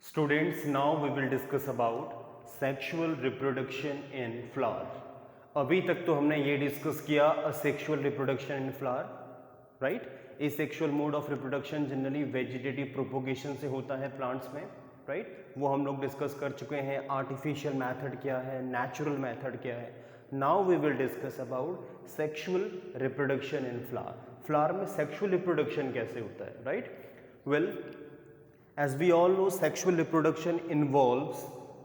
Students, now we will discuss about sexual reproduction in flower. अभी तक तो हमने ये डिस्कस किया asexual reproduction in flower, right. Asexual mode of reproduction generally vegetative propagation से होता है प्लांट्स में, राइट. वो हम लोग डिस्कस कर चुके हैं. आर्टिफिशियल मेथड क्या है, नेचुरल मेथड क्या है. Now we will discuss about sexual reproduction in flower. Flower में सेक्सुअल रिप्रोडक्शन कैसे होता है, right. Well, as we all know, sexual reproduction involves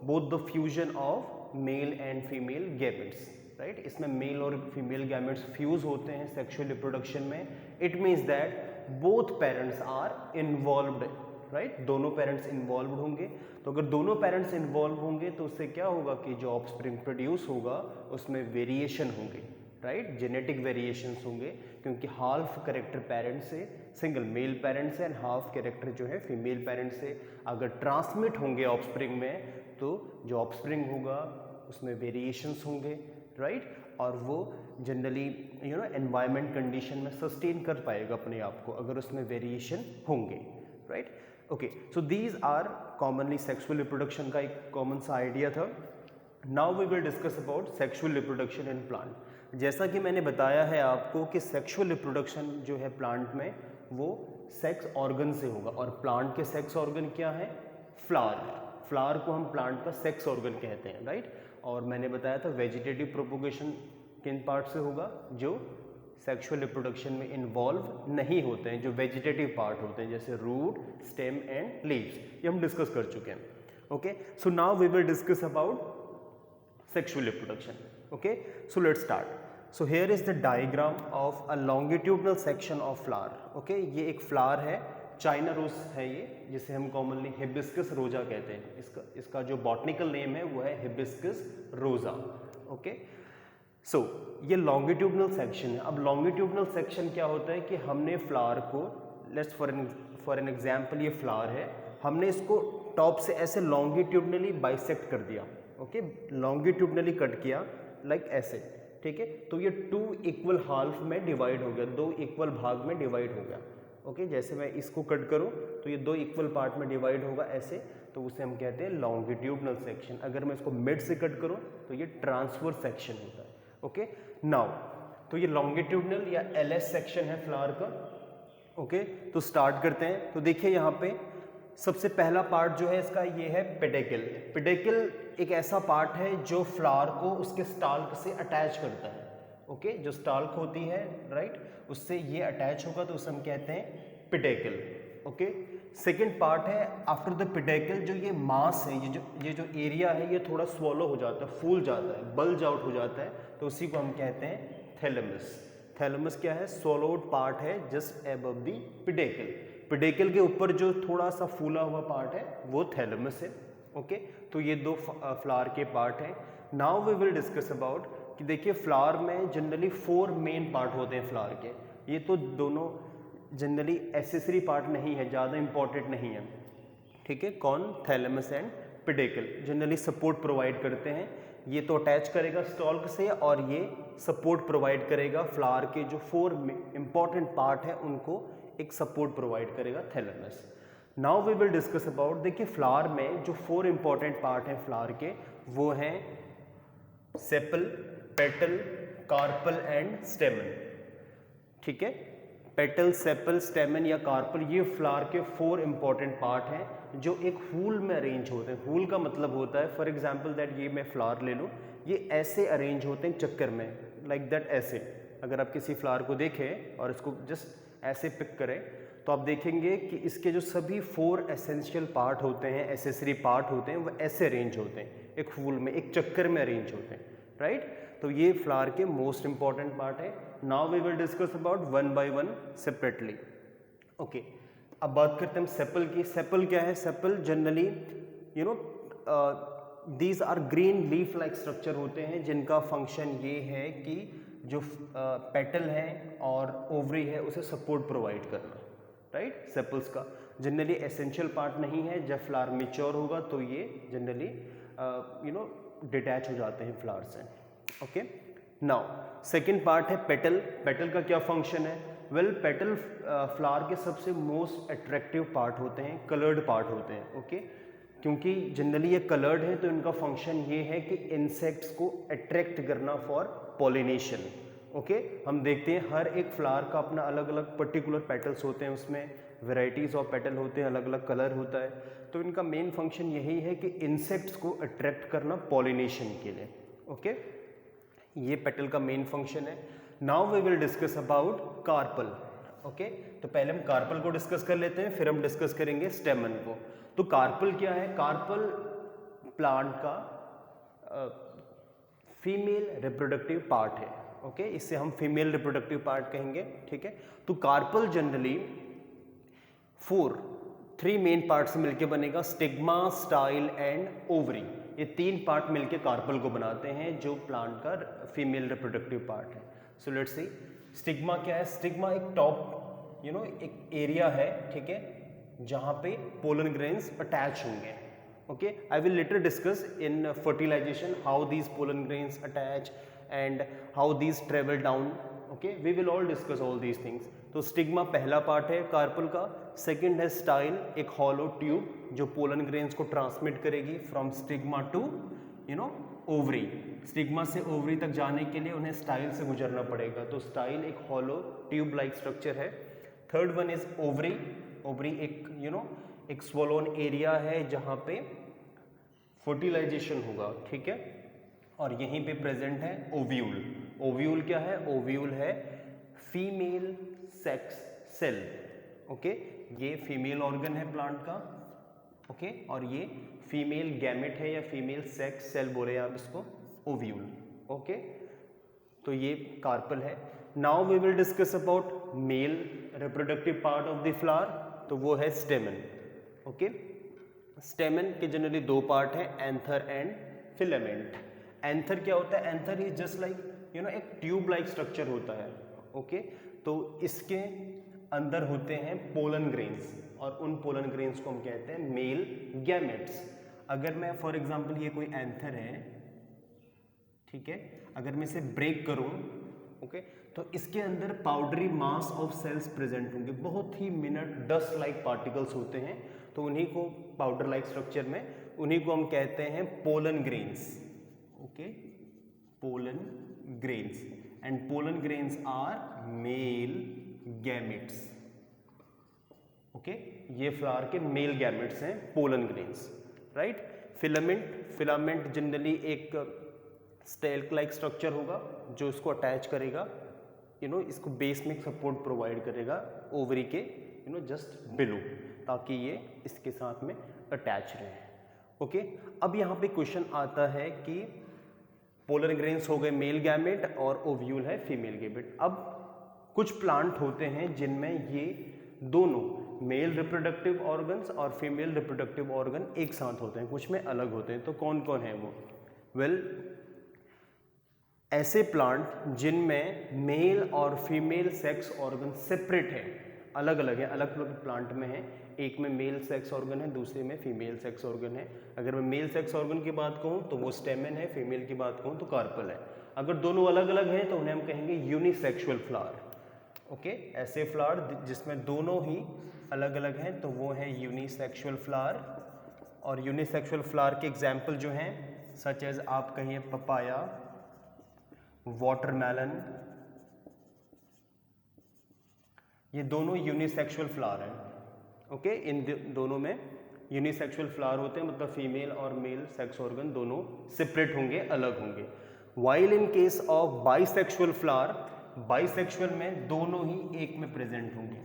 both the fusion of male and female gametes, right. इसमें male और female gametes fuse होते हैं sexual reproduction में. It means that both parents are involved, right. दोनों parents involve होंगे. तो अगर दोनों पेरेंट्स इन्वॉल्व होंगे तो उससे क्या होगा कि जो ऑफस्प्रिंग प्रोड्यूस होगा उसमें वेरिएशन होंगे, राइट. जेनेटिक वेरिएशंस होंगे क्योंकि हाफ कैरेक्टर पेरेंट से, सिंगल मेल पेरेंट से, एंड हाफ कैरेक्टर जो है फीमेल पेरेंट से अगर ट्रांसमिट होंगे ऑफस्प्रिंग में तो जो ऑफस्प्रिंग होगा उसमें वेरिएशंस होंगे, राइट. और वो जनरली एनवायरनमेंट कंडीशन में सस्टेन कर पाएगा अपने आप को अगर उसमें वेरिएशन होंगे, right. Okay, so these are commonly sexual reproduction का एक कॉमन सा आइडिया था. Now we will discuss about sexual reproduction in plant. जैसा कि मैंने बताया है आपको कि सेक्सुअल रिप्रोडक्शन जो है प्लांट में वो सेक्स ऑर्गन से होगा. और प्लांट के सेक्स ऑर्गन क्या है? फ्लावर. फ्लावर को हम प्लांट का सेक्स ऑर्गन कहते हैं, राइट. और मैंने बताया था वेजिटेटिव प्रोपोगेशन किन पार्ट से होगा? जो सेक्सुअल रिप्रोडक्शन में इन्वॉल्व नहीं होते हैं, जो वेजिटेटिव पार्ट होते हैं, जैसे रूट, स्टेम एंड लीव्स. ये हम डिस्कस कर चुके हैं. Okay, so now we will discuss about sexual reproduction. Okay, so let's start. So here is the diagram of a longitudinal section of flower. Okay, ये एक flower है, China रोज है ये, जिसे हम कॉमनली हिबिस्कस रोजा कहते हैं. इसका जो बॉटनिकल नेम है वो है हिबिस्कस रोजा. ओके, सो ये लॉन्गिट्यूडनल सेक्शन है. अब लॉन्गिट्यूडनल सेक्शन क्या होता है कि हमने फ्लावर को, लेट्स फॉर एन एग्जाम्पल ये फ्लावर है, हमने इसको टॉप से ऐसे लॉन्गिट्यूडनली बाइसेक्ट कर दिया. ओके, लॉन्गिट्यूडनली कट किया लाइक ऐसे, ठीक है. तो ये टू इक्वल हाल्फ में डिवाइड हो गया, दो इक्वल भाग में डिवाइड हो गया. ओके, जैसे मैं इसको कट करूं तो ये दो इक्वल पार्ट में डिवाइड होगा ऐसे, तो उसे हम कहते हैं लॉन्गिट्यूडनल सेक्शन. अगर मैं इसको मिड से कट करूं तो ये ट्रांसवर्स सेक्शन होता है. ओके, नाउ तो ये लॉन्गिट्यूडनल या एलएस सेक्शन है फ्लावर का. ओके, तो स्टार्ट करते हैं. तो देखिए यहाँ पे सबसे पहला पार्ट जो है इसका ये है पेडिकल. पेडिकल एक ऐसा पार्ट है जो फ्लावर को उसके स्टाल्क से अटैच करता है. ओके, जो स्टाल्क होती है, राइट, उससे ये अटैच होगा तो उसे हम कहते हैं पेडिकल. ओके, सेकंड पार्ट है आफ्टर द पेडिकल, जो ये मास है, ये जो एरिया है, ये थोड़ा स्वॉलो हो जाता है, फूल जाता है, बल्ज आउट हो जाता है, तो उसी को हम कहते हैं थैलेमस. थैलेमस क्या है? स्वॉलोड पार्ट है just above the pedicle. Pedicle के ऊपर जो थोड़ा सा फूला हुआ पार्ट है वो थैलेमस है. ओके, तो ये दो फ्लावर के पार्ट हैं. Now we will discuss about कि देखिए फ्लावर में जनरली 4 मेन पार्ट होते हैं फ्लावर के. ये तो दोनों जनरली एसेसरी पार्ट नहीं है, ज़्यादा इंपॉर्टेंट नहीं है, ठीक है. कौन? Thalamus and pedicle generally support provide करते हैं. ये तो अटैच करेगा स्टॉल्क से और ये सपोर्ट प्रोवाइड करेगा. फ्लावर के जो 4 इंपॉर्टेंट पार्ट है उनको एक सपोर्ट प्रोवाइड करेगा thalamus. Now we will discuss about, देखिए फ्लावर में जो 4 इंपॉर्टेंट पार्ट हैं फ्लावर के वो हैं सेपल, पेटल, कार्पल एंड स्टेमन. ठीक है, पेटल, सेपल, स्टेमन या कार्पल, ये फ्लावर के 4 इंपॉर्टेंट पार्ट हैं जो एक हूल में अरेंज होते हैं. हूल का मतलब होता है, फॉर एग्जाम्पल दैट ये मैं फ्लावर ले लूँ, ये ऐसे अरेंज होते हैं चक्कर में, लाइक दैट ऐसे. अगर आप किसी फ्लावर को देखें और इसको जस्ट ऐसे पिक करें तो आप देखेंगे कि इसके जो सभी 4 एसेंशियल पार्ट होते हैं, एसेसरी पार्ट होते हैं, वो ऐसे अरेंज होते हैं, एक फूल में, एक चक्कर में अरेंज होते हैं, राइट. तो ये फ्लावर के मोस्ट इंपॉर्टेंट पार्ट है. Now we will discuss about one by one separately. Okay, अब बात करते हैं सेपल की. सेपल क्या है? Sepal generally these are green leaf like structure होते हैं जिनका फंक्शन ये है कि जो पेटल है और ओवरी है उसे सपोर्ट प्रोवाइड करना, राइट. सेपल्स का जनरली एसेंशियल पार्ट नहीं है. जब फ्लावर मैच्योर होगा तो ये जनरली डिटैच हो जाते हैं फ्लावर से. ओके, नाउ सेकंड पार्ट है पेटल. पेटल का क्या फंक्शन है? वेल, पेटल फ्लावर के सबसे मोस्ट अट्रैक्टिव पार्ट होते हैं, कलर्ड पार्ट होते हैं. ओके, क्योंकि जनरली ये कलर्ड है तो इनका फंक्शन ये है कि इंसेक्ट्स को अट्रैक्ट करना फॉर पॉलिनेशन। ओके, हम देखते हैं हर एक फ्लावर का अपना अलग अलग पर्टिकुलर पेटल्स होते हैं, उसमें वेराइटीज़ ऑफ पेटल होते हैं, अलग अलग कलर होता है, तो इनका मेन फंक्शन यही है कि इंसेक्ट्स को अट्रैक्ट करना पॉलिनेशन के लिए। ओके, ये पेटल का मेन फंक्शन है। Now we will discuss about carpel. Okay, तो पहले हम कार्पल को डिस्कस कर लेते हैं, फिर हम डिस्कस करेंगे स्टेमन को। तो कार्पल क्या है? कार्पल प्लांट का फीमेल रिप्रोडक्टिव पार्ट है। ओके, इससे हम फीमेल रिप्रोडक्टिव पार्ट कहेंगे। ठीक है, तो कार्पल जनरली 3 मेन पार्ट से मिलकर बनेगा, स्टिग्मा, स्टाइल एंड ओवरी। ये 3 पार्ट मिलकर कार्पल को बनाते हैं जो प्लांट का फीमेल रिप्रोडक्टिव पार्ट है। सो लेट्स सी, स्टिग्मा क्या है? स्टिग्मा एक टॉप एक एरिया है, ठीक है, जहां पे पोलन ग्रेन्स अटैच होंगे। Okay, I will later discuss in fertilization how these pollen grains attach and how these travel down. Okay, we will all discuss all these things. तो stigma पहला part है carpel का। Second है style, एक hollow tube जो pollen grains को transmit करेगी from stigma to ovary. Stigma से ओवरी तक जाने के लिए उन्हें स्टाइल से गुजरना पड़ेगा, तो स्टाइल एक हॉलो ट्यूब लाइक स्ट्रक्चर है। Third one is ovary. Ovary एक स्वोलोन एरिया है जहां पे फर्टिलाइजेशन होगा, ठीक है, और यहीं पे प्रेजेंट है ओव्यूल। ओव्यूल क्या है? ओव्यूल है फीमेल सेक्स सेल। ओके, ये फीमेल ऑर्गन है प्लांट का। ओके, और ये फीमेल गैमेट है या फीमेल सेक्स सेल बोले आप इसको, ओव्यूल। ओके, तो ये कार्पल है। Now we will discuss about male reproductive part of the flower, तो वो है स्टेमन। ओके, स्टेमन के जनरली 2 पार्ट है, एंथर एंड फिलामेंट। एंथर क्या होता है? एंथर इज जस्ट लाइक एक ट्यूब लाइक स्ट्रक्चर होता है। ओके, तो इसके अंदर होते हैं पोलन ग्रेन्स, और उन पोलन ग्रेन्स को हम कहते हैं मेल गैमेट्स। अगर मैं फॉर एग्जांपल, ये कोई एंथर है, ठीक है, अगर मैं इसे ब्रेक करूं, ओके, तो इसके अंदर powdery mass of cells present होंगे, बहुत ही मिनट डस्ट लाइक पार्टिकल्स होते हैं, तो उन्हीं को पाउडर लाइक स्ट्रक्चर में उन्हीं को हम कहते हैं pollen grains. Okay, pollen grains, and pollen grains are male gametes. Okay, ये फ्लावर के मेल गैमेट्स हैं pollen grains, right. Filament generally एक स्टेल्क लाइक स्ट्रक्चर होगा जो इसको अटैच करेगा, इसको बेस में सपोर्ट प्रोवाइड करेगा ओवरी के जस्ट बिलो, ताकि ये इसके साथ में अटैच रहे। ओके, अब यहाँ पे क्वेश्चन आता है कि पोलन ग्रेन्स हो गए मेल गैमेट और ओव्यूल है फीमेल गैमेट। अब कुछ प्लांट होते हैं जिनमें ये दोनों मेल रिप्रोडक्टिव ऑर्गन्स और फीमेल रिप्रोडक्टिव ऑर्गन एक साथ होते हैं, कुछ में अलग होते हैं। तो कौन कौन है वो? ऐसे प्लांट जिनमें मेल और फीमेल सेक्स ऑर्गन सेपरेट है, अलग अलग है, अलग अलग प्लांट में है। एक में मेल सेक्स ऑर्गन है, दूसरे में फीमेल सेक्स ऑर्गन है। अगर मैं मेल सेक्स ऑर्गन की बात कहूँ तो वो स्टेमन है, फीमेल की बात कहूँ तो कार्पल है। अगर दोनों अलग अलग हैं तो उन्हें हम कहेंगे यूनिसेक्सुअल फ्लावर। ओके, ऐसे फ्लावर जिसमें दोनों ही अलग अलग हैं तो वो है यूनिसेक्सुअल फ्लावर। और यूनिसेक्सुअल फ्लावर के एग्जाम्पल जो हैं, सच एज आप कहिए पपाया, वाटरमेलन, ये दोनों यूनिसेक्सुअल फ्लावर हैं। ओके, इन दोनों में यूनिसेक्सुअल फ्लावर होते हैं, मतलब फीमेल और मेल सेक्स ऑर्गन दोनों सेपरेट होंगे, अलग होंगे। While in case of bisexual flower, bisexual में दोनों ही एक में प्रेजेंट होंगे।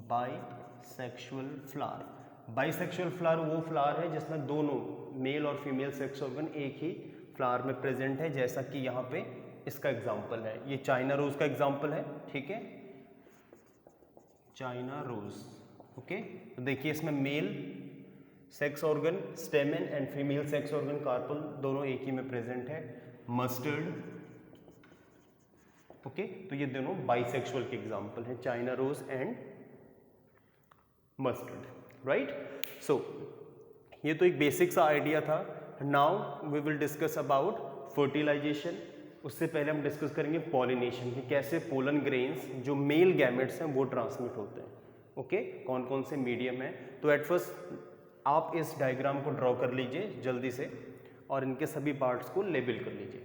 बाइसेक्सुअल फ्लावर, बाइसेक्सुअल फ्लावर वो फ्लावर है जिसमें दोनों मेल और फीमेल सेक्स ऑर्गन एक ही फ्लावर में प्रेजेंट है, जैसा कि यहाँ पे इसका एग्जाम्पल है। ये चाइना रोज का एग्जाम्पल है, ठीक है, चाइना रोज। ओके, तो देखिए इसमें male sex organ stamen and female sex organ carpel दोनों एक ही में प्रेजेंट है। मस्टर्ड, ओके, तो ये दोनों बाइसेक्सुअल के एग्जाम्पल है, China rose and mustard, right. So ये तो एक बेसिक सा आइडिया था। Now we will discuss about fertilization. उससे पहले हम डिस्कस करेंगे पॉलिनेशन, कि कैसे पोलन ग्रेन्स जो मेल गैमेट्स हैं वो ट्रांसमिट होते हैं। ओके, कौन कौन से मीडियम है। तो एट फर्स्ट आप इस डायग्राम को ड्रॉ कर लीजिए जल्दी से और इनके सभी पार्ट्स को लेबल कर लीजिए।